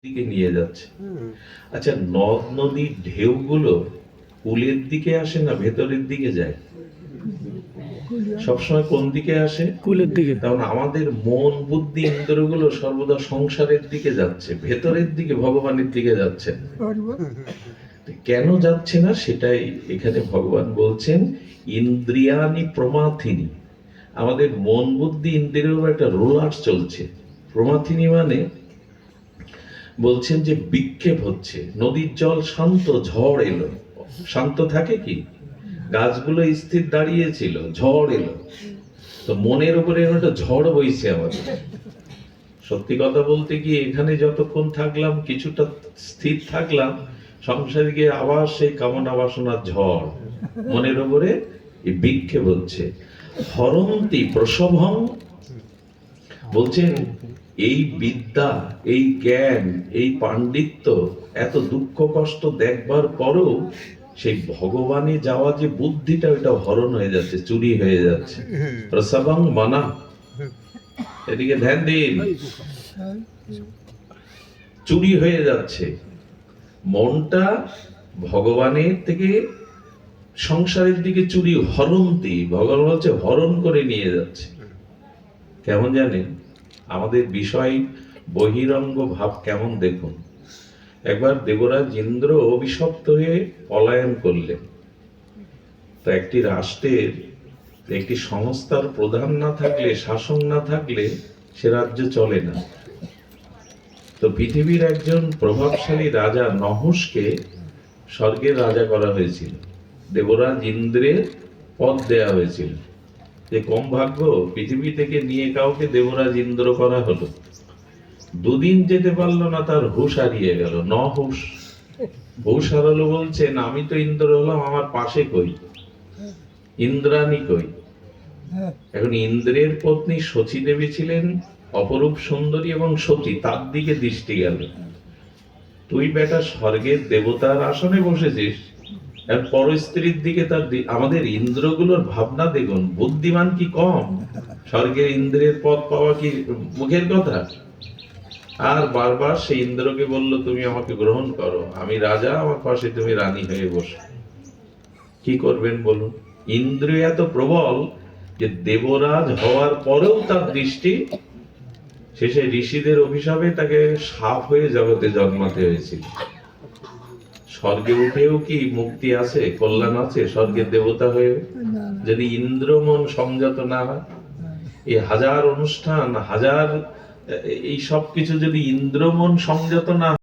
দিকে নিয়ে যাচ্ছে। আচ্ছা, নদ নদীর ঢেউগুলো কূলের দিকে আসে না ভেতরের দিকে যায়? সবসময় কোন দিকে আসে? কুলের দিকে। কারণ আমাদের মন বুদ্ধি ইন্দ্রগুলো সর্বদা সংসারের দিকে যাচ্ছে, ভেতরের দিকে ভগবানের দিকে যাচ্ছে না। কেন যাচ্ছে না সেটাই এখানে ভগবান বলছেন, ইন্দ্রিয়ানি প্রমাথিনী। আমাদের মন বুদ্ধি ইন্দ্রিয়ের উপর একটা রোলার চলছে। প্রমাথিনী মানে বলছেন যে বিক্ষেপ হচ্ছে। নদীর জল শান্ত, ঝড় এলো। শান্ত থাকে কি? গাছগুলো স্থির দাঁড়িয়েছিল, ঝড় এলো। তো মনের উপরে একটা ঝড় বইছে আমাদের। সত্যি কথা বলতে কি, এখানে যতক্ষণ থাকলাম কিছুটা স্থির থাকলাম, সংসারে গিয়ে আবার সেই কামনা বাসনার ঝড় মনের উপরে বিক্ষেপ হচ্ছে। হরন্তি প্রসভং, বলছেন এই বিদ্যা, এই জ্ঞান, এই পাণ্ডিত্য, এত দুঃখ কষ্ট দেখবার পরও সেই ভগবানে যাওয়া যে বুদ্ধিটা, ওইটা হরণ হয়ে যাচ্ছে, চুরি হয়ে যাচ্ছে। প্রসভং মানা, এদিকে ধ্যান দিন, চুরি হয়ে যাচ্ছে মনটা ভগবানের থেকে সংসারের দিকে চুরি। হরন্তি, ভগবান বলছে হরণ করে নিয়ে যাচ্ছে। কেমন জানেন? আমাদের বিষয় বহিরঙ্গ ভাব কেমন দেখুন। একবার দেবরাজ ইন্দ্র অভিশপ্ত হয়ে পলায়ন করলেন। তো একটি রাষ্ট্রের, একটি সংস্থার প্রধান না থাকলে, শাসক না থাকলে সে রাজ্য চলে না। তো পৃথিবীর একজন প্রভাবশালী রাজা নহুষকে স্বর্গের রাজা করা হয়েছিল। দেবরাজ ইন্দ্রের পদ দেয়া হয়েছিল। যে কম ভাগ্য, পৃথিবী থেকে নিয়ে কাউকে দেবরাজ ইন্দ্র করা হলো। দুদিন যেতে পারলো না, তার হুঁশ হারিয়ে গেল। নহুষ হুঁশ হারালো, বলছেন আমি তো ইন্দ্র হলাম, আমার পাশে কই ইন্দ্রাণী কই? এখন ইন্দ্রের পত্নী শচী দেবী ছিলেন অপরূপ সুন্দরী এবং সতী, তার দিকে দৃষ্টি গেল। তুই বেটা স্বর্গের দেবতার আসনে বসেছিস, আর পর স্ত্রীর দিকে তার আমাদের ইন্দ্রগুলোর ভাবনা দেখুন, বুদ্ধিমান কি কম? স্বর্গের ইন্দ্রের পদ পাওয়া কি মুখের কথা? আর বারবার সেই ইন্দ্রকে বলল, তুমি আমাকে গ্রহণ করো, আমি রাজা, আমার পাশে তুমি রানী হয়ে বসো। কি করবেন বলুন? ইন্দ্র এত প্রবল যে দেবরাজ হওয়ার পরেও তার দৃষ্টি, শেষে ঋষিদের অভিশাপে তাকে সাপ হয়ে জগতে জন্মাতে হয়েছিল। স্বর্গে উঠেও কি মুক্তি আছে, কল্যাণ আছে স্বর্গের দেবতা হয়ে? যদি ইন্দ্র মন সংযত না হয়, এই হাজার অনুষ্ঠান, হাজার এই সব কিছু যদি ইন্দ্র মন সংযত না